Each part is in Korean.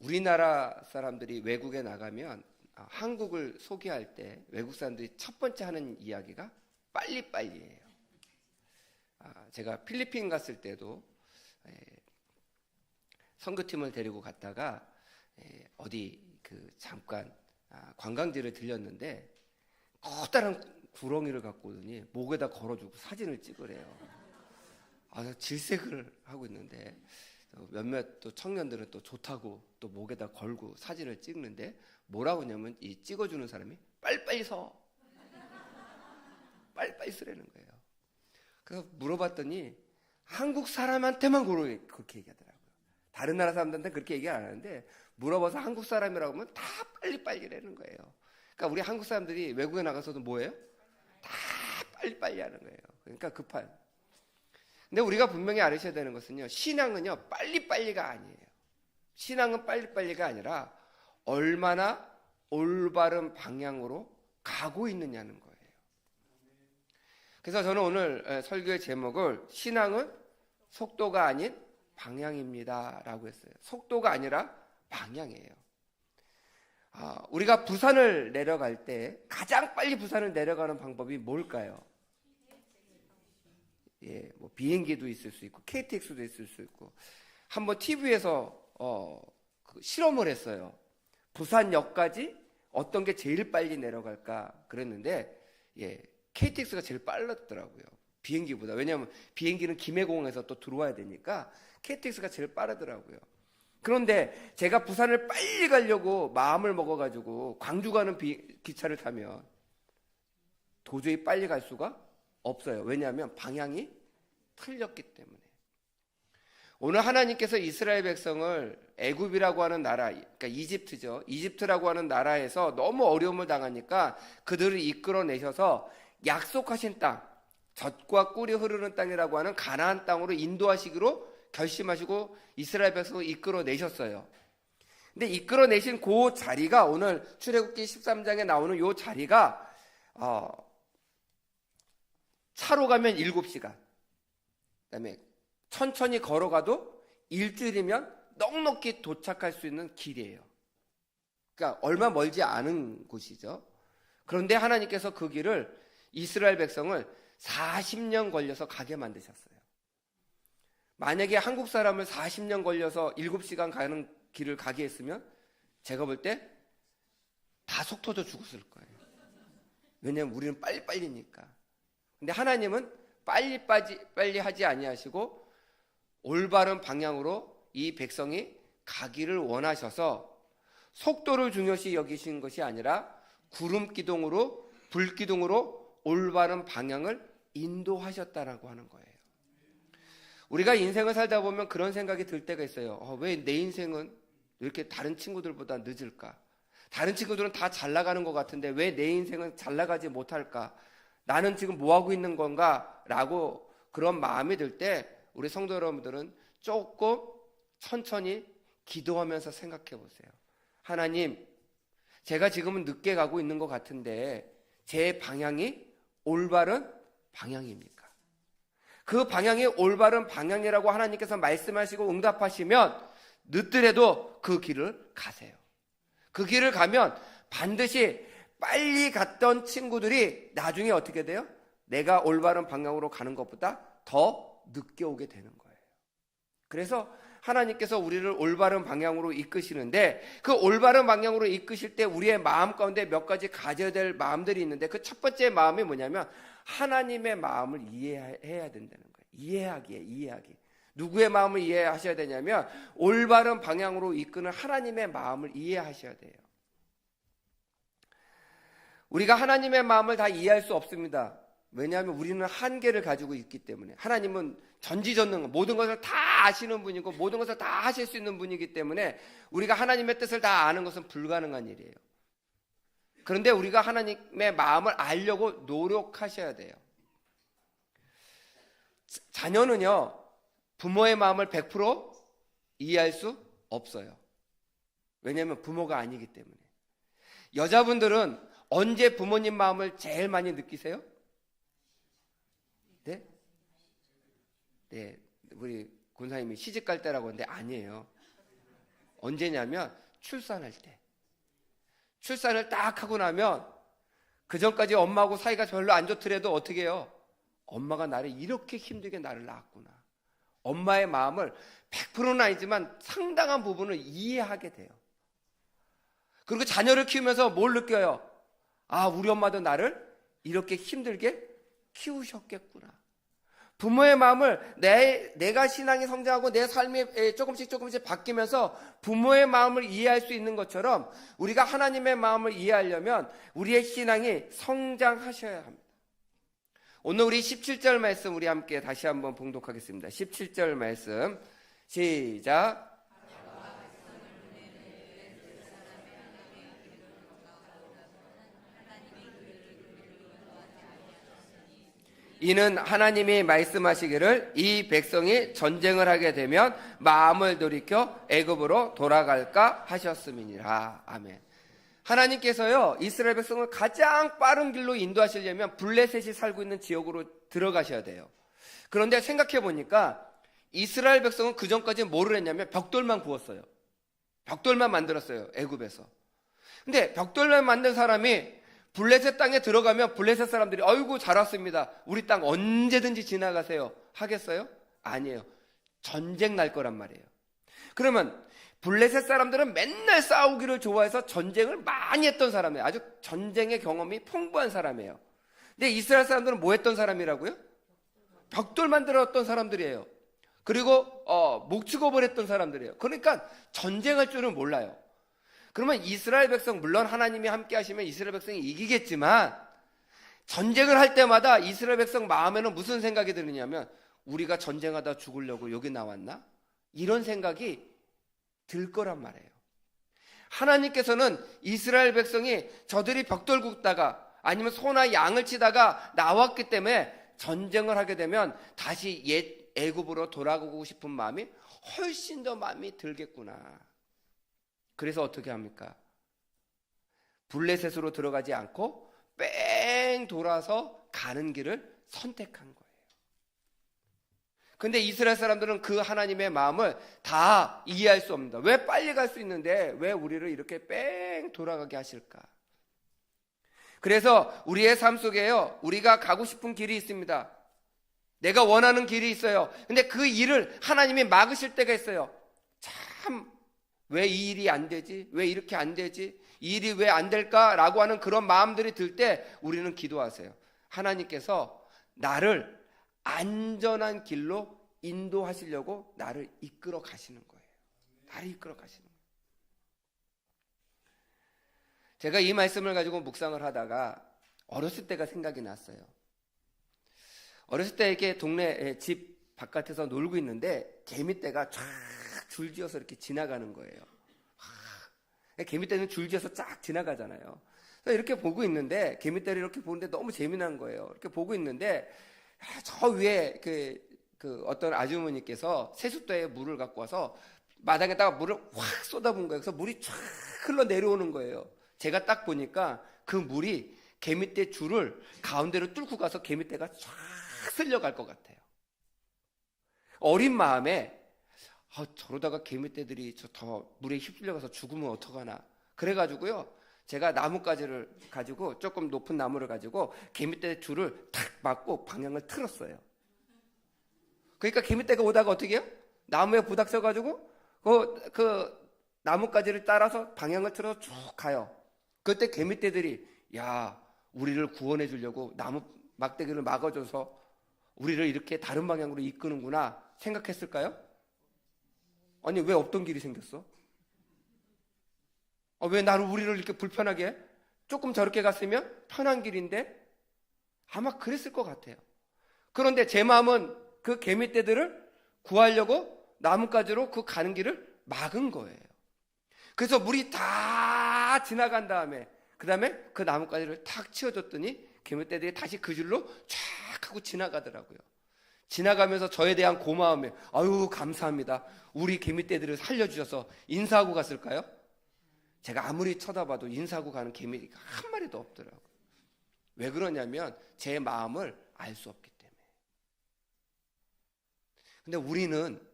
우리나라 사람들이 외국에 나가면 한국을 소개할 때 외국 사람들이 첫 번째 하는 이야기가 빨리빨리예요. 제가 필리핀 갔을 때도 선교팀을 데리고 갔다가 어디 잠깐 관광지를 들렸는데 커다란 구렁이를 갖고 오더니 목에다 걸어주고 사진을 찍으래요. 질색을 하고 있는데 몇몇 또 청년들은 또 좋다고 또 목에다 걸고 사진을 찍는데 뭐라고 하냐면 이 찍어주는 사람이 빨리빨리 서 빨리빨리 쓰라는 거예요. 그래서 물어봤더니 한국 사람한테만 그렇게 얘기하더라고요. 다른 나라 사람들한테 그렇게 얘기 안 하는데 물어봐서 한국 사람이라고 하면 다 빨리빨리라는 거예요. 그러니까 우리 한국 사람들이 외국에 나가서도 뭐예요? 다 빨리빨리 하는 거예요. 그러니까 급한. 근데 우리가 분명히 알으셔야 되는 것은요, 신앙은요 빨리빨리가 아니에요. 신앙은 빨리빨리가 아니라 얼마나 올바른 방향으로 가고 있느냐는 거예요. 그래서 저는 오늘 설교의 제목을 신앙은 속도가 아닌 방향입니다 라고 했어요. 속도가 아니라 방향이에요. 우리가 부산을 내려갈 때 가장 빨리 부산을 내려가는 방법이 뭘까요? 뭐 비행기도 있을 수 있고 KTX도 있을 수 있고, 한번 TV에서 실험을 했어요. 부산역까지 어떤 게 제일 빨리 내려갈까 그랬는데 KTX가 제일 빨랐더라고요, 비행기보다. 왜냐하면 비행기는 김해공항에서 또 들어와야 되니까 KTX가 제일 빠르더라고요. 그런데 제가 부산을 빨리 가려고 마음을 먹어가지고 광주 가는 기차를 타면 도저히 빨리 갈 수가 없어요. 왜냐하면 방향이 틀렸기 때문에. 오늘 하나님께서 이스라엘 백성을 애굽이라고 하는 나라, 그러니까 이집트죠. 이집트라고 하는 나라에서 너무 어려움을 당하니까 그들을 이끌어내셔서 약속하신 땅, 젖과 꿀이 흐르는 땅이라고 하는 가나안 땅으로 인도하시기로 결심하시고 이스라엘 백성을 이끌어내셨어요. 근데 이끌어내신 그 자리가 오늘 출애굽기 13장에 나오는 이 자리가 차로 가면 7시간, 그다음에 천천히 걸어가도 일주일이면 넉넉히 도착할 수 있는 길이에요. 그러니까 얼마 멀지 않은 곳이죠. 그런데 하나님께서 그 길을 이스라엘 백성을 40년 걸려서 가게 만드셨어요. 만약에 한국 사람을 40년 걸려서 7시간 가는 길을 가게 했으면 제가 볼 때 다 속 터져 죽었을 거예요. 왜냐하면 우리는 빨리빨리니까. 근데 하나님은 빨리 하지 아니하시고 올바른 방향으로 이 백성이 가기를 원하셔서 속도를 중요시 여기신 것이 아니라 구름 기둥으로, 불 기둥으로 올바른 방향을 인도하셨다라고 하는 거예요. 우리가 인생을 살다 보면 그런 생각이 들 때가 있어요. 왜 내 인생은 이렇게 다른 친구들보다 늦을까? 다른 친구들은 다 잘 나가는 것 같은데 왜 내 인생은 잘 나가지 못할까? 나는 지금 뭐 하고 있는 건가? 라고 그런 마음이 들 때 우리 성도 여러분들은 조금 천천히 기도하면서 생각해 보세요. 하나님, 제가 지금은 늦게 가고 있는 것 같은데 제 방향이 올바른 방향입니까? 그 방향이 올바른 방향이라고 하나님께서 말씀하시고 응답하시면 늦더라도 그 길을 가세요. 그 길을 가면 반드시 빨리 갔던 친구들이 나중에 어떻게 돼요? 내가 올바른 방향으로 가는 것보다 더 늦게 오게 되는 거예요. 그래서 하나님께서 우리를 올바른 방향으로 이끄시는데 그 올바른 방향으로 이끄실 때 우리의 마음 가운데 몇 가지 가져야 될 마음들이 있는데 그 첫 번째 마음이 뭐냐면 하나님의 마음을 이해해야 된다는 거예요. 이해하기. 누구의 마음을 이해하셔야 되냐면 올바른 방향으로 이끄는 하나님의 마음을 이해하셔야 돼요. 우리가 하나님의 마음을 다 이해할 수 없습니다. 왜냐하면 우리는 한계를 가지고 있기 때문에. 하나님은 전지전능, 모든 것을 다 아시는 분이고 모든 것을 다 하실 수 있는 분이기 때문에 우리가 하나님의 뜻을 다 아는 것은 불가능한 일이에요. 그런데 우리가 하나님의 마음을 알려고 노력하셔야 돼요. 자녀는요, 부모의 마음을 100% 이해할 수 없어요. 왜냐하면 부모가 아니기 때문에. 여자분들은 언제 부모님 마음을 제일 많이 느끼세요? 네, 우리 권사님이 시집 갈 때라고 하는데 아니에요. 언제냐면 출산할 때. 출산을 딱 하고 나면 그 전까지 엄마하고 사이가 별로 안 좋더라도 어떻게 해요? 엄마가 나를 이렇게 힘들게 나를 낳았구나. 엄마의 마음을 100%는 아니지만 상당한 부분을 이해하게 돼요. 그리고 자녀를 키우면서 뭘 느껴요? 아, 우리 엄마도 나를 이렇게 힘들게 키우셨겠구나. 부모의 마음을 내가 신앙이 성장하고 내 삶이 조금씩 바뀌면서 부모의 마음을 이해할 수 있는 것처럼 우리가 하나님의 마음을 이해하려면 우리의 신앙이 성장하셔야 합니다. 오늘 우리 17절 말씀 우리 함께 다시 한번 봉독하겠습니다. 17절 말씀 시작. 이는 하나님이 말씀하시기를 이 백성이 전쟁을 하게 되면 마음을 돌이켜 애굽으로 돌아갈까 하셨음이니라. 아멘. 하나님께서요, 이스라엘 백성을 가장 빠른 길로 인도하시려면 블레셋이 살고 있는 지역으로 들어가셔야 돼요. 그런데 생각해 보니까 이스라엘 백성은 그 전까지 뭐를 했냐면 벽돌만 구웠어요. 벽돌만 만들었어요, 애굽에서. 근데 벽돌만 만든 사람이 블레셋 땅에 들어가면 블레셋 사람들이 아이고 잘 왔습니다, 우리 땅 언제든지 지나가세요 하겠어요? 아니에요. 전쟁 날 거란 말이에요. 그러면 블레셋 사람들은 맨날 싸우기를 좋아해서 전쟁을 많이 했던 사람이에요. 아주 전쟁의 경험이 풍부한 사람이에요. 근데 이스라엘 사람들은 뭐 했던 사람이라고요? 벽돌 만들었던 사람들이에요. 그리고 목축업을 했던 사람들이에요. 그러니까 전쟁할 줄은 몰라요. 그러면 이스라엘 백성, 물론 하나님이 함께 하시면 이스라엘 백성이 이기겠지만 전쟁을 할 때마다 이스라엘 백성 마음에는 무슨 생각이 드느냐면 우리가 전쟁하다 죽으려고 여기 나왔나? 이런 생각이 들 거란 말이에요. 하나님께서는 이스라엘 백성이 저들이 벽돌 굽다가 아니면 소나 양을 치다가 나왔기 때문에 전쟁을 하게 되면 다시 옛 애굽으로 돌아가고 싶은 마음이 훨씬 더 마음이 들겠구나. 그래서 어떻게 합니까? 블레셋으로 들어가지 않고 뺑 돌아서 가는 길을 선택한 거예요. 근데 이스라엘 사람들은 그 하나님의 마음을 다 이해할 수 없습니다. 왜 빨리 갈 수 있는데 왜 우리를 이렇게 뺑 돌아가게 하실까? 그래서 우리의 삶 속에요, 우리가 가고 싶은 길이 있습니다. 내가 원하는 길이 있어요. 근데 그 일을 하나님이 막으실 때가 있어요. 참, 왜 이 일이 안 되지? 왜 이렇게 안 되지? 이 일이 왜 안 될까라고 하는 그런 마음들이 들 때 우리는 기도하세요. 하나님께서 나를 안전한 길로 인도하시려고 나를 이끌어 가시는 거예요. 나를 이끌어 가시는 거예요. 제가 이 말씀을 가지고 묵상을 하다가 어렸을 때가 생각이 났어요. 어렸을 때 이렇게 동네 집 바깥에서 놀고 있는데 개미떼가 쫙 줄지어서 이렇게 지나가는 거예요. 개미떼는 줄지어서 쫙 지나가잖아요. 그래서 이렇게 보고 있는데 개미떼를 이렇게 보는데 너무 재미난 거예요. 이렇게 보고 있는데 저 위에 그 어떤 아주머니께서 세숫대에 물을 갖고 와서 마당에다가 물을 확 쏟아부은 거예요. 그래서 물이 쫙 흘러 내려오는 거예요. 제가 딱 보니까 그 물이 개미떼 줄을 가운데로 뚫고 가서 개미떼가 쫙 쓸려갈 것 같아요. 어린 마음에 저러다가 개미떼들이 더 물에 휩쓸려가서 죽으면 어떡하나. 그래가지고요, 제가 나뭇가지를 가지고, 조금 높은 나무를 가지고 개미떼 줄을 탁 막고 방향을 틀었어요. 그러니까 개미떼가 오다가 어떻게 해요? 나무에 부닥쳐가지고 그 나뭇가지를 따라서 방향을 틀어서 쭉 가요. 그때 개미떼들이 야, 우리를 구원해 주려고 나무 막대기를 막아줘서 우리를 이렇게 다른 방향으로 이끄는구나 생각했을까요? 아니, 왜 없던 길이 생겼어? 왜 나를, 우리를 이렇게 불편하게 해? 조금 저렇게 갔으면 편한 길인데? 아마 그랬을 것 같아요. 그런데 제 마음은 그 개미떼들을 구하려고 나뭇가지로 그 가는 길을 막은 거예요. 그래서 물이 다 지나간 다음에 그 다음에 그 나뭇가지를 탁 치워줬더니 개미떼들이 다시 그 줄로 쫙 하고 지나가더라고요. 지나가면서 저에 대한 고마움에 아유 감사합니다, 우리 개미떼들을 살려주셔서 인사하고 갔을까요? 제가 아무리 쳐다봐도 인사하고 가는 개미가 한 마리도 없더라고요. 왜 그러냐면 제 마음을 알 수 없기 때문에. 근데 우리는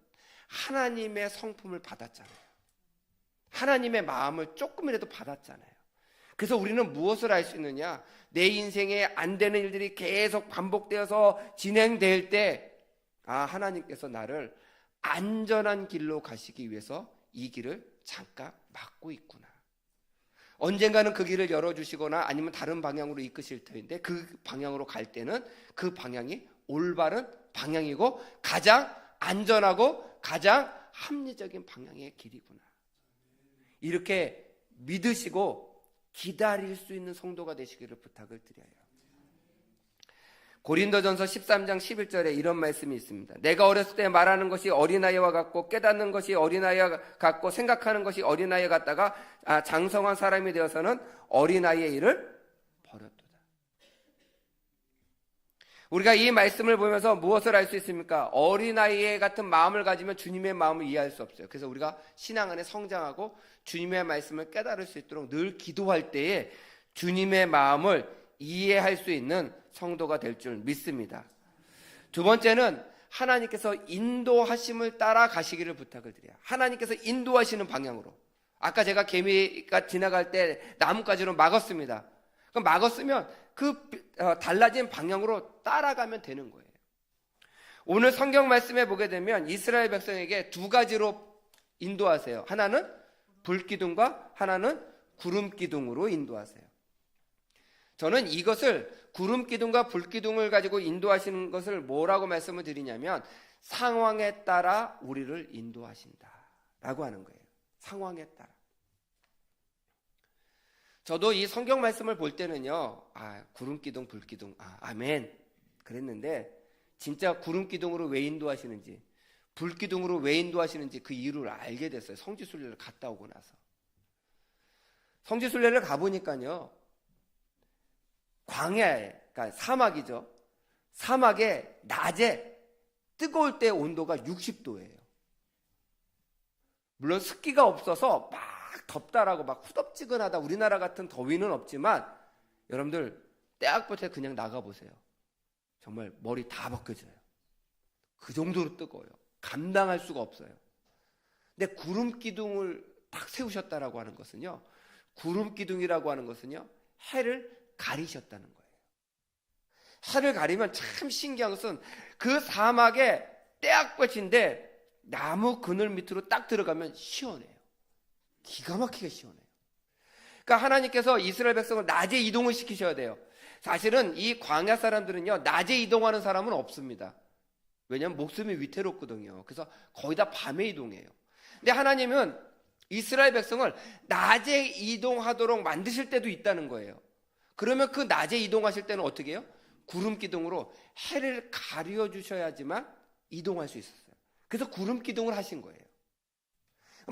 하나님의 성품을 받았잖아요. 하나님의 마음을 조금이라도 받았잖아요. 그래서 우리는 무엇을 알 수 있느냐? 내 인생에 안 되는 일들이 계속 반복되어서 진행될 때, 하나님께서 나를 안전한 길로 가시기 위해서 이 길을 잠깐 막고 있구나. 언젠가는 그 길을 열어주시거나 아니면 다른 방향으로 이끄실 터인데, 그 방향으로 갈 때는 그 방향이 올바른 방향이고 가장 안전하고 가장 합리적인 방향의 길이구나. 이렇게 믿으시고 기다릴 수 있는 성도가 되시기를 부탁을 드려요. 고린도전서 13장 11절에 이런 말씀이 있습니다. 내가 어렸을 때 말하는 것이 어린아이와 같고 깨닫는 것이 어린아이와 같고 생각하는 것이 어린아이 같다가 장성한 사람이 되어서는 어린아이의 일을 버렸도다. 우리가 이 말씀을 보면서 무엇을 알 수 있습니까? 어린아이 같은 마음을 가지면 주님의 마음을 이해할 수 없어요. 그래서 우리가 신앙 안에 성장하고 주님의 말씀을 깨달을 수 있도록 늘 기도할 때에 주님의 마음을 이해할 수 있는 성도가 될 줄 믿습니다. 두 번째는 하나님께서 인도하심을 따라 가시기를 부탁을 드려요. 하나님께서 인도하시는 방향으로. 아까 제가 개미가 지나갈 때 나뭇가지로 막았습니다. 그럼 막았으면 그 달라진 방향으로 따라가면 되는 거예요. 오늘 성경 말씀에 보게 되면 이스라엘 백성에게 두 가지로 인도하세요. 하나는 불기둥과 하나는 구름기둥으로 인도하세요. 저는 이것을 구름기둥과 불기둥을 가지고 인도하시는 것을 뭐라고 말씀을 드리냐면 상황에 따라 우리를 인도하신다라고 하는 거예요. 상황에 따라. 저도 이 성경 말씀을 볼 때는요, 구름기둥, 불기둥, 아멘 그랬는데 진짜 구름기둥으로 왜 인도하시는지, 불기둥으로 왜 인도하시는지 그 이유를 알게 됐어요. 성지순례를 갔다 오고 나서. 성지순례를 가보니까요, 광야에, 그러니까 사막이죠. 사막에 낮에 뜨거울 때 온도가 60도예요. 물론 습기가 없어서 막 덥다라고 막 후덥지근하다, 우리나라 같은 더위는 없지만 여러분들 때학부터 그냥 나가보세요. 정말 머리 다 벗겨져요. 그 정도로 뜨거워요. 감당할 수가 없어요. 근데 구름기둥을 딱 세우셨다라고 하는 것은요, 구름기둥이라고 하는 것은요, 해를 가리셨다는 거예요. 해를 가리면 참 신기한 것은 그 사막에 떼약볕인데 나무 그늘 밑으로 딱 들어가면 시원해요. 기가 막히게 시원해요. 그러니까 하나님께서 이스라엘 백성을 낮에 이동을 시키셔야 돼요. 사실은 이 광야 사람들은요, 낮에 이동하는 사람은 없습니다. 왜냐하면 목숨이 위태롭거든요. 그래서 거의 다 밤에 이동해요. 근데 하나님은 이스라엘 백성을 낮에 이동하도록 만드실 때도 있다는 거예요. 그러면 그 낮에 이동하실 때는 어떻게 해요? 구름기둥으로 해를 가려주셔야지만 이동할 수 있었어요. 그래서 구름기둥을 하신 거예요.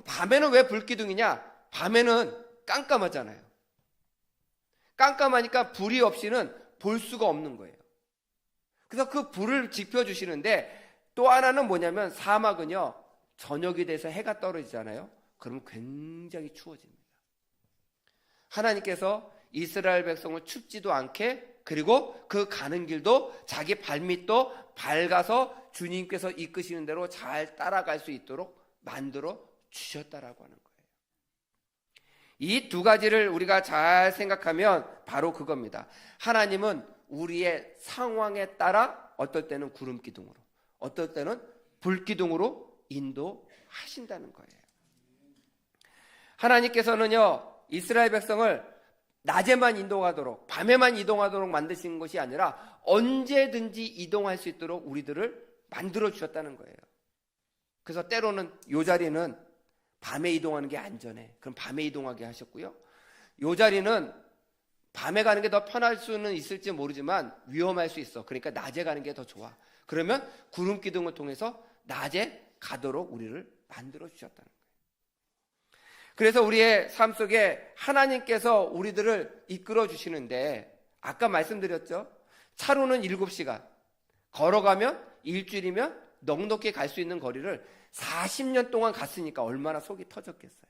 밤에는 왜 불기둥이냐? 밤에는 깜깜하잖아요. 깜깜하니까 불이 없이는 볼 수가 없는 거예요. 그래서 그 불을 지펴주시는데, 또 하나는 뭐냐면 사막은요, 저녁이 돼서 해가 떨어지잖아요. 그러면 굉장히 추워집니다. 하나님께서 이스라엘 백성을 춥지도 않게, 그리고 그 가는 길도 자기 발밑도 밝아서 주님께서 이끄시는 대로 잘 따라갈 수 있도록 만들어 주셨다라고 하는 거예요. 이 두 가지를 우리가 잘 생각하면 바로 그겁니다. 하나님은 우리의 상황에 따라 어떨 때는 구름기둥으로, 어떨 때는 불기둥으로 인도하신다는 거예요. 하나님께서는요, 이스라엘 백성을 낮에만 이동하도록, 밤에만 이동하도록 만드신 것이 아니라 언제든지 이동할 수 있도록 우리들을 만들어 주셨다는 거예요. 그래서 때로는 요 자리는 밤에 이동하는 게 안전해. 그럼 밤에 이동하게 하셨고요. 요 자리는 밤에 가는 게 더 편할 수는 있을지 모르지만 위험할 수 있어. 그러니까 낮에 가는 게 더 좋아. 그러면 구름기둥을 통해서 낮에 가도록 우리를 만들어 주셨다는 거예요. 그래서 우리의 삶 속에 하나님께서 우리들을 이끌어 주시는데, 아까 말씀드렸죠. 차로는 7시간, 걸어가면 일주일이면 넉넉히 갈 수 있는 거리를 40년 동안 갔으니까 얼마나 속이 터졌겠어요.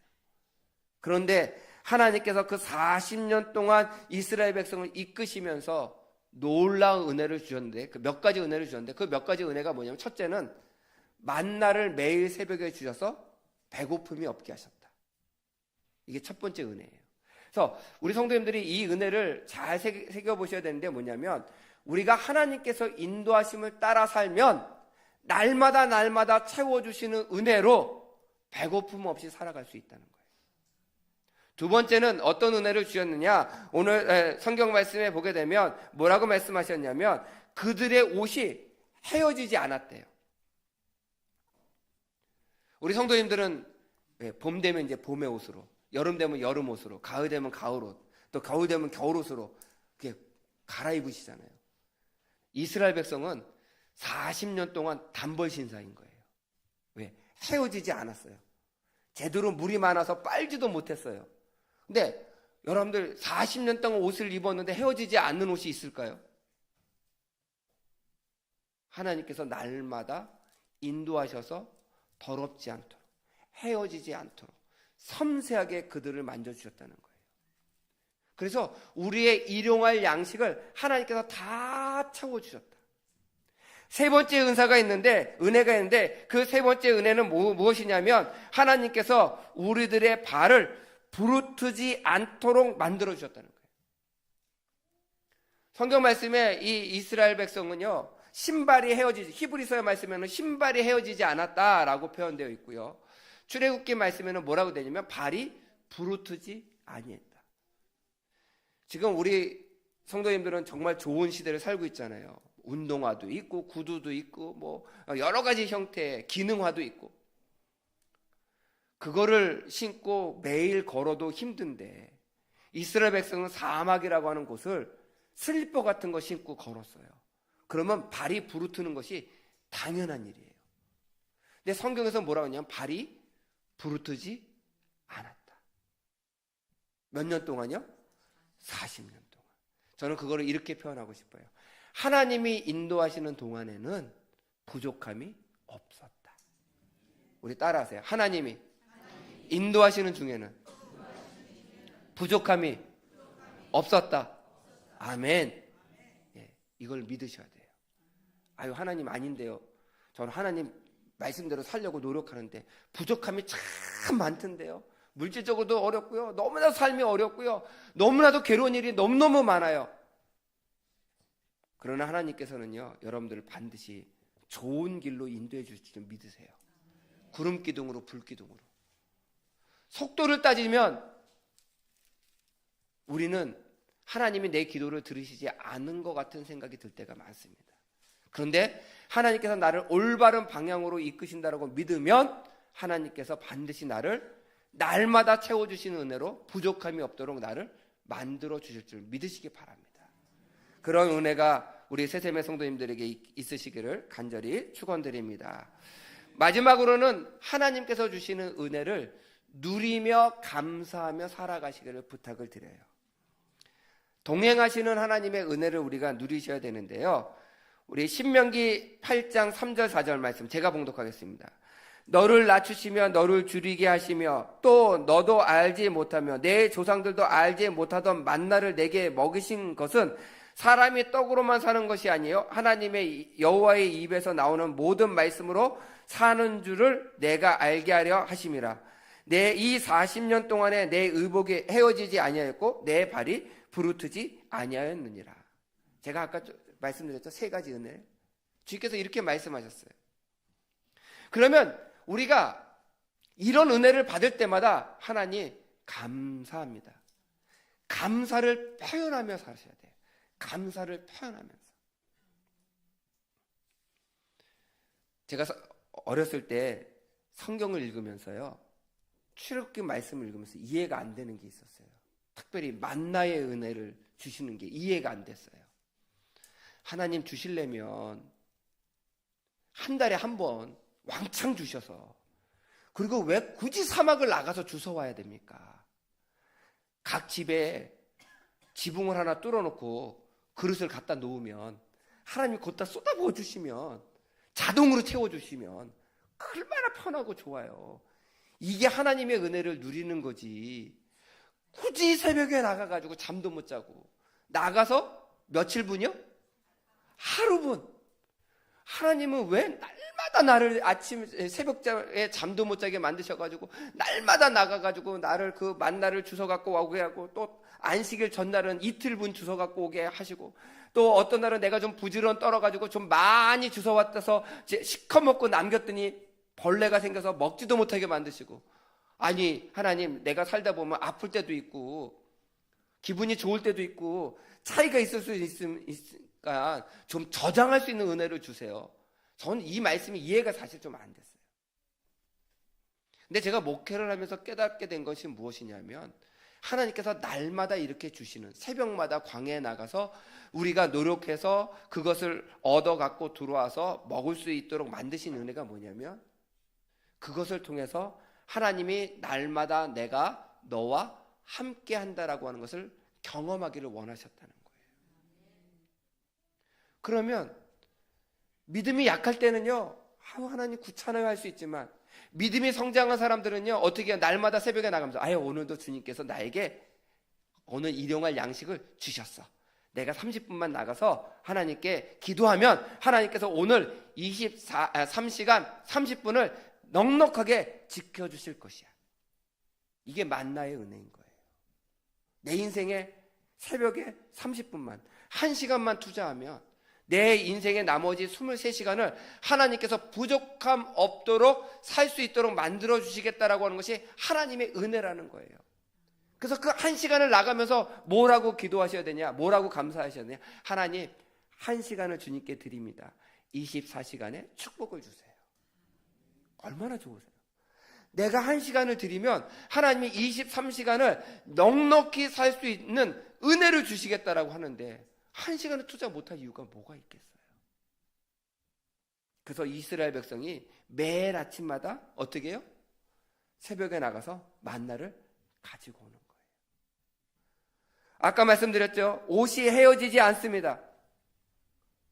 그런데 하나님께서 그 40년 동안 이스라엘 백성을 이끄시면서 놀라운 은혜를 주셨는데, 그 몇 가지 은혜를 주셨는데, 그 몇 가지 은혜가 뭐냐면, 첫째는 만나를 매일 새벽에 주셔서 배고픔이 없게 하셨다. 이게 첫 번째 은혜예요. 그래서 우리 성도님들이 이 은혜를 잘 새겨보셔야 되는데 뭐냐면, 우리가 하나님께서 인도하심을 따라 살면 날마다 채워주시는 은혜로 배고픔 없이 살아갈 수 있다는 거예요. 두 번째는 어떤 은혜를 주셨느냐, 오늘 성경 말씀에 보게 되면 뭐라고 말씀하셨냐면, 그들의 옷이 헤어지지 않았대요. 우리 성도님들은 봄 되면 이제 봄의 옷으로, 여름 되면 여름 옷으로, 가을 되면 가을 옷, 또 겨울 되면 겨울 옷으로 이렇게 갈아입으시잖아요. 이스라엘 백성은 40년 동안 단벌 신사인 거예요. 왜? 헤어지지 않았어요. 제대로 물이 많아서 빨지도 못했어요. 근데 여러분들 40년 동안 옷을 입었는데 헤어지지 않는 옷이 있을까요? 하나님께서 날마다 인도하셔서 더럽지 않도록, 헤어지지 않도록 섬세하게 그들을 만져주셨다는 거예요. 그래서 우리의 일용할 양식을 하나님께서 다 채워주셨다. 세 번째 은혜가 있는데 그 세 번째 은혜는 무엇이냐면, 하나님께서 우리들의 발을 부르트지 않도록 만들어 주셨다는 거예요. 성경 말씀에 이 이스라엘 백성은요, 신발이 헤어지지, 히브리서의 말씀에는 신발이 헤어지지 않았다라고 표현되어 있고요, 출애굽기 말씀에는 뭐라고 되냐면 발이 부르트지 아니했다. 지금 우리 성도님들은 정말 좋은 시대를 살고 있잖아요. 운동화도 있고 구두도 있고 뭐 여러 가지 형태의 기능화도 있고, 그거를 신고 매일 걸어도 힘든데 이스라엘 백성은 사막이라고 하는 곳을 슬리퍼 같은 거 신고 걸었어요. 그러면 발이 부르트는 것이 당연한 일이에요. 근데 성경에서 뭐라고 하냐면 발이 부르트지 않았다. 몇 년 동안요? 40년 동안. 저는 그거를 이렇게 표현하고 싶어요. 하나님이 인도하시는 동안에는 부족함이 없었다. 우리 따라하세요. 하나님이 인도하시는 중에는 부족함이 없었다. 아멘. 예, 이걸 믿으셔야 돼요. 아유, 하나님 아닌데요. 저는 하나님 말씀대로 살려고 노력하는데 부족함이 참 많던데요. 물질적으로도 어렵고요, 너무나도 삶이 어렵고요, 너무나도 괴로운 일이 너무너무 많아요. 그러나 하나님께서는요, 여러분들을 반드시 좋은 길로 인도해 주실 줄 믿으세요. 구름 기둥으로, 불 기둥으로. 속도를 따지면 우리는 하나님이 내 기도를 들으시지 않은 것 같은 생각이 들 때가 많습니다. 그런데 하나님께서 나를 올바른 방향으로 이끄신다라고 믿으면 하나님께서 반드시 나를 날마다 채워주시는 은혜로 부족함이 없도록 나를 만들어 주실 줄 믿으시기 바랍니다. 그런 은혜가 우리 새샘의 성도님들에게 있으시기를 간절히 축원드립니다. 마지막으로는 하나님께서 주시는 은혜를 누리며 감사하며 살아가시기를 부탁을 드려요. 동행하시는 하나님의 은혜를 우리가 누리셔야 되는데요, 우리 신명기 8장 3절 4절 말씀 제가 봉독하겠습니다. 너를 낮추시며 너를 줄이게 하시며 또 너도 알지 못하며 내 조상들도 알지 못하던 만나를 내게 먹이신 것은 사람이 떡으로만 사는 것이 아니요 하나님의 여호와의 입에서 나오는 모든 말씀으로 사는 줄을 내가 알게 하려 하심이라. 내 이 40년 동안에 내 의복이 헤어지지 아니하였고 내 발이 부르트지 아니하였느니라. 제가 아까 말씀드렸죠, 세 가지 은혜. 주께서 이렇게 말씀하셨어요. 그러면 우리가 이런 은혜를 받을 때마다 하나님 감사합니다. 감사를 표현하며 사셔야 돼요. 감사를 표현하면서. 제가 어렸을 때 성경을 읽으면서요, 출애굽기 말씀을 읽으면서 이해가 안 되는 게 있었어요. 특별히 만나의 은혜를 주시는 게 이해가 안 됐어요. 하나님 주시려면 한 달에 한 번 왕창 주셔서, 그리고 왜 굳이 사막을 나가서 주워와야 됩니까? 각 집에 지붕을 하나 뚫어놓고 그릇을 갖다 놓으면 하나님이 곧다 쏟아부어 주시면, 자동으로 채워주시면 얼마나 편하고 좋아요. 이게 하나님의 은혜를 누리는 거지. 굳이 새벽에 나가가지고 잠도 못 자고 나가서 며칠 분이요? 하루분. 하나님은 왜 날마다 나를 아침 새벽에 잠도 못 자게 만드셔가지고 날마다 나가가지고 나를 그 만나를 주워 갖고 오게 하고, 또 안식일 전날은 이틀분 주워 갖고 오게 하시고, 또 어떤 날은 내가 좀 부지런 떨어가지고 좀 많이 주워 왔다서 시커 먹고 남겼더니 벌레가 생겨서 먹지도 못하게 만드시고, 아니 하나님, 내가 살다 보면 아플 때도 있고 기분이 좋을 때도 있고 차이가 있을 수 있으니까 좀 저장할 수 있는 은혜를 주세요. 저는 이 말씀이 이해가 사실 좀 안 됐어요. 근데 제가 목회를 하면서 깨닫게 된 것이 무엇이냐면, 하나님께서 날마다 이렇게 주시는, 새벽마다 광야에 나가서 우리가 노력해서 그것을 얻어 갖고 들어와서 먹을 수 있도록 만드신 은혜가 뭐냐면, 그것을 통해서 하나님이 날마다 내가 너와 함께 한다라고 하는 것을 경험하기를 원하셨다는 거예요. 그러면 믿음이 약할 때는요, 하나님 귀찮아요 할 수 있지만, 믿음이 성장한 사람들은요, 어떻게 해요? 날마다 새벽에 나가면서 오늘도 주님께서 나에게 오늘 일용할 양식을 주셨어. 내가 30분만 나가서 하나님께 기도하면 하나님께서 오늘 3시간 30분을 넉넉하게 지켜주실 것이야. 이게 만나의 은혜인 거예요. 내 인생에 새벽에 30분만, 1시간만 투자하면 내 인생의 나머지 23시간을 하나님께서 부족함 없도록 살 수 있도록 만들어 주시겠다라고 하는 것이 하나님의 은혜라는 거예요. 그래서 그 1시간을 나가면서 뭐라고 기도하셔야 되냐, 뭐라고 감사하셔야 되냐. 하나님, 1시간을 주님께 드립니다. 24시간의 축복을 주세요. 얼마나 좋으세요? 내가 1시간을 드리면 하나님이 23시간을 넉넉히 살 수 있는 은혜를 주시겠다라고 하는데, 1시간을 투자 못할 이유가 뭐가 있겠어요? 그래서 이스라엘 백성이 매일 아침마다 어떻게 해요? 새벽에 나가서 만나를 가지고 오는 거예요. 아까 말씀드렸죠? 옷이 헤어지지 않습니다.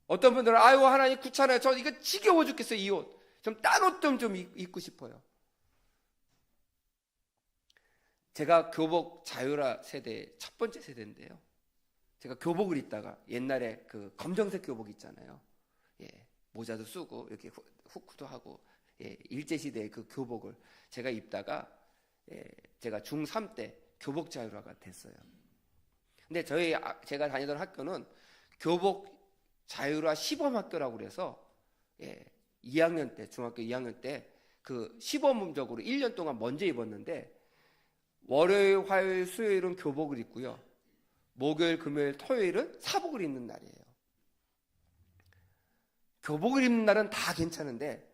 어떤 분들은 하나님 귀찮아요. 저 이거 지겨워 죽겠어요. 이 옷. 좀 딴 옷 좀 입고 싶어요. 제가 교복 자유라 세대 첫 번째 세대인데요. 제가 교복을 입다가, 옛날에 그 검정색 교복 있잖아요. 모자도 쓰고 이렇게 후크도 하고, 일제시대의 그 교복을 제가 입다가 제가 중3 때 교복 자유라가 됐어요. 근데 제가 다니던 학교는 교복 자유라 시범학교라고 그래서 2학년 때, 중학교 2학년 때 그 시범적으로 1년 동안 먼저 입었는데, 월요일, 화요일, 수요일은 교복을 입고요. 목요일, 금요일, 토요일은 사복을 입는 날이에요. 교복을 입는 날은 다 괜찮은데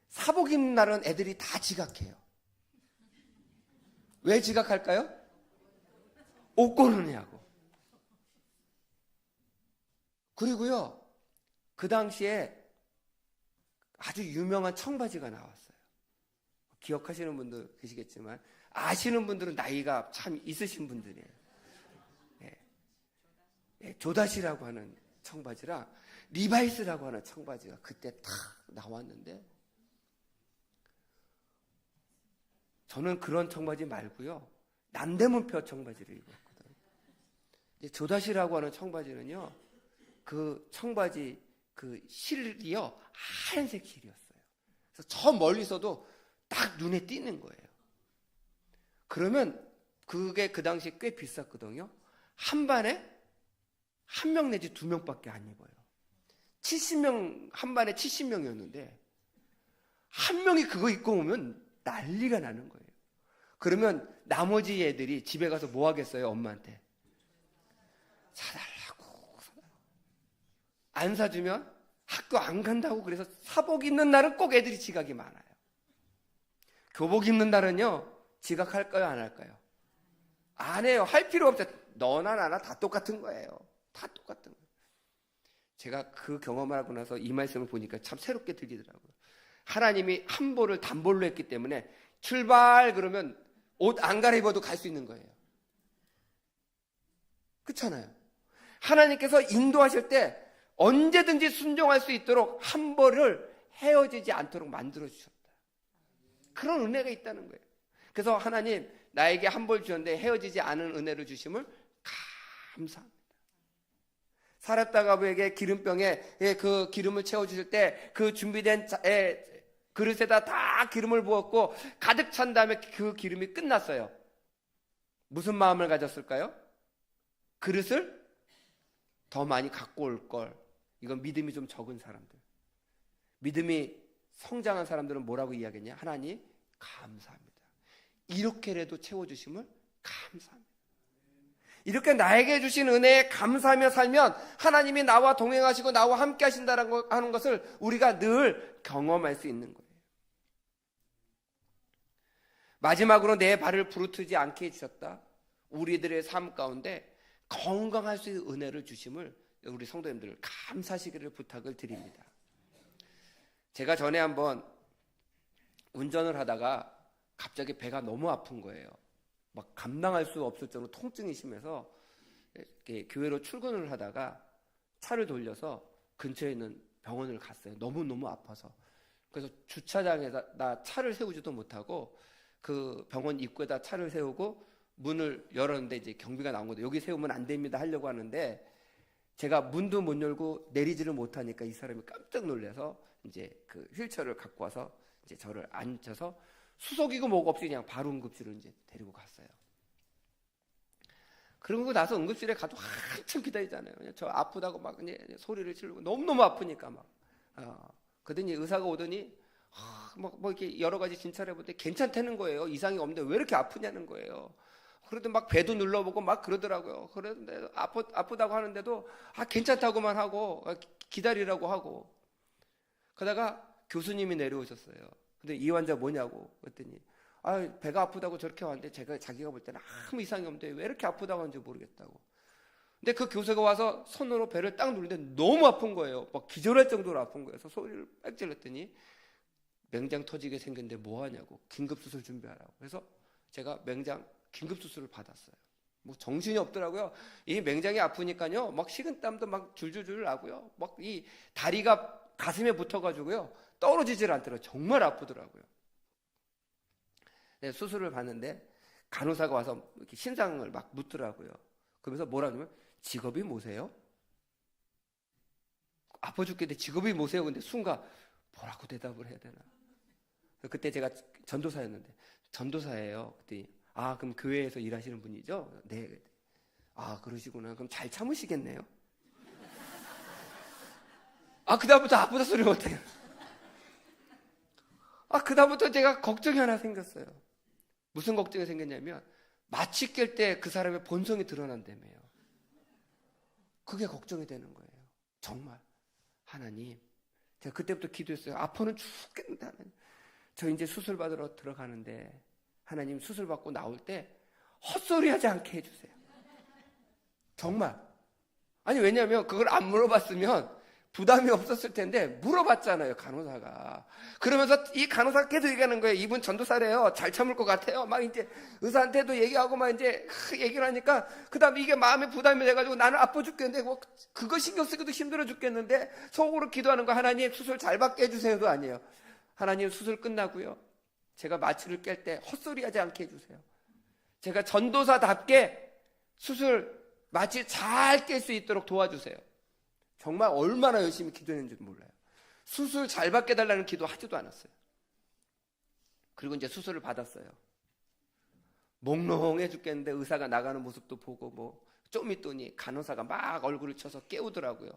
사복 입는 날은 애들이 다 지각해요. 왜 지각할까요? 옷 고르냐고. 그리고요, 그 당시에 아주 유명한 청바지가 나왔어요. 기억하시는 분들 계시겠지만, 아시는 분들은 나이가 참 있으신 분들이에요. 조다시라고 하는 청바지랑 리바이스라고 하는 청바지가 그때 탁 나왔는데, 저는 그런 청바지 말고요, 남대문표 청바지를 입었거든요. 조다시라고 하는 청바지는요, 그 청바지 그 실이요, 하얀색 실이었어요. 그래서 저 멀리서도 딱 눈에 띄는 거예요. 그러면 그게 그 당시에 꽤 비쌌거든요. 한 반에 1명 내지 2명밖에 안 입어요. 70명, 한 반에 70명이었는데 한 명이 그거 입고 오면 난리가 나는 거예요. 그러면 나머지 애들이 집에 가서 뭐 하겠어요? 엄마한테 사달라고. 안 사주면 학교 안 간다고. 그래서 사복 입는 날은 꼭 애들이 지각이 많아요. 교복 입는 날은요, 지각할까요, 안 할까요? 안 해요. 할 필요 없어요. 너나 나나 다 똑같은 거예요. 다 똑같은 거예요. 제가 그 경험을 하고 나서 이 말씀을 보니까 참 새롭게 들리더라고요. 하나님이 한 벌을 단벌로 했기 때문에 출발 그러면 옷 안 갈아입어도 갈 수 있는 거예요. 그렇잖아요. 하나님께서 인도하실 때 언제든지 순종할 수 있도록 한 벌을 헤어지지 않도록 만들어 주셨다. 그런 은혜가 있다는 거예요. 그래서 하나님, 나에게 한 벌 주셨는데 헤어지지 않은 은혜를 주심을 감사합니다. 사렙다 가부에게 기름병에 그 기름을 채워주실 때 그 준비된 그릇에다 다 기름을 부었고 가득 찬 다음에 그 기름이 끝났어요. 무슨 마음을 가졌을까요? 그릇을 더 많이 갖고 올 걸. 이건 믿음이 좀 적은 사람들. 믿음이 성장한 사람들은 뭐라고 이야기했냐? 하나님 감사합니다. 이렇게라도 채워주심을 감사합니다. 이렇게 나에게 주신 은혜에 감사하며 살면 하나님이 나와 동행하시고 나와 함께 하신다는 것을 우리가 늘 경험할 수 있는 거예요. 마지막으로 내 발을 부르트지 않게 해주셨다. 우리들의 삶 가운데 건강할 수 있는 은혜를 주심을 우리 성도님들 감사하시기를 부탁을 드립니다. 제가 전에 한번 운전을 하다가 갑자기 배가 너무 아픈 거예요. 막 감당할 수 없을 정도로 통증이 심해서 교회로 출근을 하다가 차를 돌려서 근처에 있는 병원을 갔어요. 너무너무 아파서. 그래서 주차장에다 나 차를 세우지도 못하고 그 병원 입구에다 차를 세우고 문을 열었는데 이제 경비가 나온 거죠. 여기 세우면 안 됩니다 하려고 하는데 제가 문도 못 열고 내리지를 못하니까 이 사람이 깜짝 놀라서 이제 그 휠체어를 갖고 와서 이제 저를 앉혀서 수속이고 뭐고 없이 그냥 바로 응급실로 이제 데리고 갔어요. 그러고 나서 응급실에 가도 한참 기다리잖아요. 그냥 저 아프다고 막 이제 소리를 지르고 너무너무 아프니까 막. 그러더니 의사가 오더니 뭐 이렇게 여러 가지 진찰해 볼 때 괜찮다는 거예요. 이상이 없는데 왜 이렇게 아프냐는 거예요. 그러더니 막 배도 눌러보고 막 그러더라고요. 그런데 아프다고 하는데도 괜찮다고만 하고 기다리라고 하고. 그러다가 교수님이 내려오셨어요. 근데 이 환자 뭐냐고 그랬더니 배가 아프다고 저렇게 왔는데 자기가 볼 때는 아무 이상이 없는데 왜 이렇게 아프다고 하는지 모르겠다고. 근데 그 교수가 와서 손으로 배를 딱 누르는데 너무 아픈 거예요. 막 기절할 정도로 아픈 거예요. 그래서 소리를 빽 질렀더니 맹장 터지게 생겼는데 뭐 하냐고. 긴급수술 준비하라고. 그래서 제가 맹장 긴급수술을 받았어요. 뭐 정신이 없더라고요. 이 맹장이 아프니까요. 막 식은땀도 막 줄줄줄 나고요. 막 이 다리가 가슴에 붙어가지고요. 떨어지질 않더라고요. 정말 아프더라고요. 네, 수술을 받는데 간호사가 와서 이렇게 신상을 막 묻더라고요. 그러면서 뭐라 하냐면 직업이 뭐세요? 아파 죽겠는데 직업이 뭐세요? 근데 순간 뭐라고 대답을 해야 되나? 그때 제가 전도사였는데 전도사예요. 그때 그럼 교회에서 일하시는 분이죠? 네. 그러시구나. 그럼 잘 참으시겠네요. 그다음부터 아프다 소리 못해요. 그다음부터 제가 걱정이 하나 생겼어요. 무슨 걱정이 생겼냐면 마취 깰 때 그 사람의 본성이 드러난다며요. 그게 걱정이 되는 거예요. 정말 하나님, 제가 그때부터 기도했어요. 아파는 죽겠는데 하나님, 저 이제 수술 받으러 들어가는데 하나님 수술 받고 나올 때 헛소리하지 않게 해주세요. 정말. 왜냐하면 그걸 안 물어봤으면 부담이 없었을 텐데 물어봤잖아요, 간호사가. 그러면서 이 간호사가 계속 얘기하는 거예요. 이분 전도사래요. 잘 참을 것 같아요. 막 이제 의사한테도 얘기하고 막 이제 얘기를 하니까 그다음에 이게 마음에 부담이 돼가지고 나는 아파 죽겠는데 뭐 그거 신경 쓰기도 힘들어 죽겠는데 속으로 기도하는 거. 하나님 수술 잘 받게 해주세요도 아니에요. 하나님 수술 끝나고요. 제가 마취를 깰 때 헛소리하지 않게 해주세요. 제가 전도사답게 수술 마취 잘 깰 수 있도록 도와주세요. 정말 얼마나 열심히 기도했는지 몰라요. 수술 잘 받게 달라는 기도 하지도 않았어요. 그리고 이제 수술을 받았어요. 몽롱해 죽겠는데 의사가 나가는 모습도 보고 뭐 좀 있더니 간호사가 막 얼굴을 쳐서 깨우더라고요.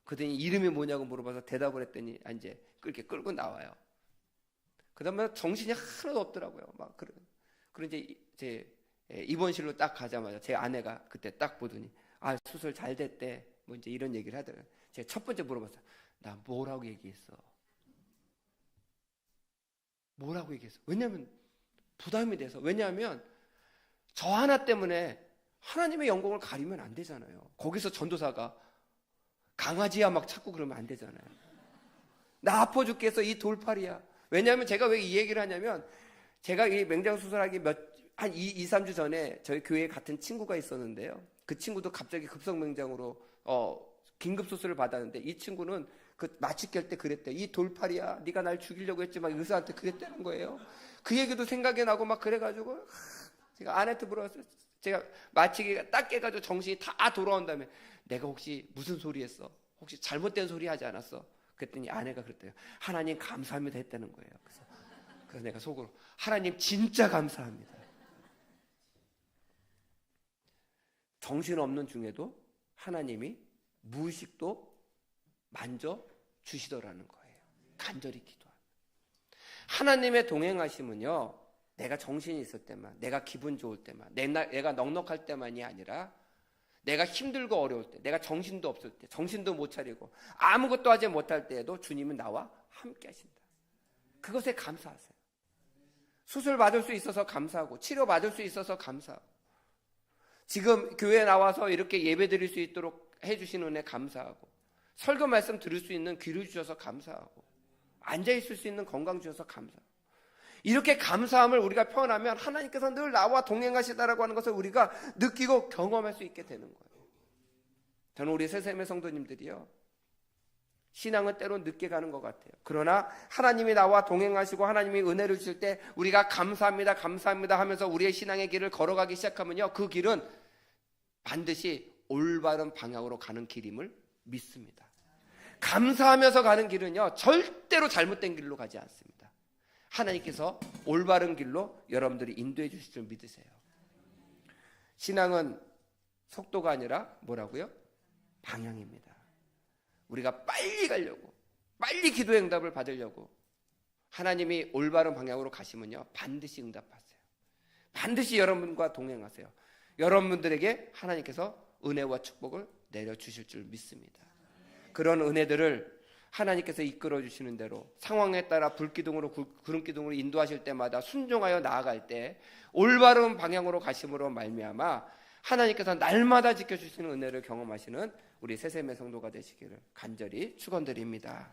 그랬더니 이름이 뭐냐고 물어봐서 대답을 했더니 이제 그렇게 끌고 나와요. 그 다음에 정신이 하나도 없더라고요. 막 그런 이제 입원실로 딱 가자마자 제 아내가 그때 딱 보더니 수술 잘 됐대. 뭐 이제 이런 얘기를 하더라고요. 제가 첫 번째 물어봤어요. 나 뭐라고 얘기했어? 뭐라고 얘기했어? 왜냐하면 부담이 돼서. 왜냐하면 저 하나 때문에 하나님의 영광을 가리면 안 되잖아요. 거기서 전도사가 강아지야 막 찾고 그러면 안 되잖아요. 나 아파 죽겠어 이 돌팔이야. 왜냐하면 제가 왜 이 얘기를 하냐면 제가 이 맹장 수술하기 한 2, 3주 전에 저희 교회에 같은 친구가 있었는데요. 그 친구도 갑자기 급성맹장으로 긴급 수술을 받았는데 이 친구는 그 마취 깰 때 그랬대. 이 돌팔이야. 네가 날 죽이려고 했지만 의사한테 그랬다는 거예요. 그 얘기도 생각이 나고 막 그래가지고 제가 아내한테 물어봤어요. 제가 마취기가 딱 깨가지고 정신이 다 돌아온 다음에 내가 혹시 무슨 소리 했어? 혹시 잘못된 소리 하지 않았어? 그랬더니 아내가 그랬대요. 하나님 감사합니다 했다는 거예요. 그래서 내가 속으로 하나님 진짜 감사합니다. 정신없는 중에도 하나님이 무의식도 만져 주시더라는 거예요. 간절히 기도하면. 하나님의 동행하심은요, 내가 정신이 있을 때만, 내가 기분 좋을 때만, 내가 넉넉할 때만이 아니라 내가 힘들고 어려울 때, 내가 정신도 없을 때, 정신도 못 차리고 아무것도 하지 못할 때에도 주님은 나와 함께 하신다. 그것에 감사하세요. 수술 받을 수 있어서 감사하고, 치료 받을 수 있어서 감사하고, 지금 교회에 나와서 이렇게 예배 드릴 수 있도록 해주신 은혜 감사하고, 설교 말씀 들을 수 있는 귀를 주셔서 감사하고, 앉아있을 수 있는 건강 주셔서 감사하고, 이렇게 감사함을 우리가 표현하면 하나님께서 늘 나와 동행하시다라고 하는 것을 우리가 느끼고 경험할 수 있게 되는 거예요. 저는 우리 새샘의 성도님들이요, 신앙은 때론 늦게 가는 것 같아요. 그러나 하나님이 나와 동행하시고 하나님이 은혜를 주실 때 우리가 감사합니다, 감사합니다 하면서 우리의 신앙의 길을 걸어가기 시작하면요, 그 길은 반드시 올바른 방향으로 가는 길임을 믿습니다. 감사하면서 가는 길은요, 절대로 잘못된 길로 가지 않습니다. 하나님께서 올바른 길로 여러분들이 인도해 주실 줄 믿으세요. 신앙은 속도가 아니라 뭐라고요? 방향입니다. 우리가 빨리 가려고, 빨리 기도 응답을 받으려고 하나님이 올바른 방향으로 가시면요, 반드시 응답하세요. 반드시 여러분과 동행하세요. 여러분들에게 하나님께서 은혜와 축복을 내려주실 줄 믿습니다. 그런 은혜들을 하나님께서 이끌어 주시는 대로 상황에 따라 불기둥으로 구름기둥으로 인도하실 때마다 순종하여 나아갈 때 올바른 방향으로 가심으로 말미암아 하나님께서 날마다 지켜주시는 은혜를 경험하시는 우리 새샘의 성도가 되시기를 간절히 축원드립니다.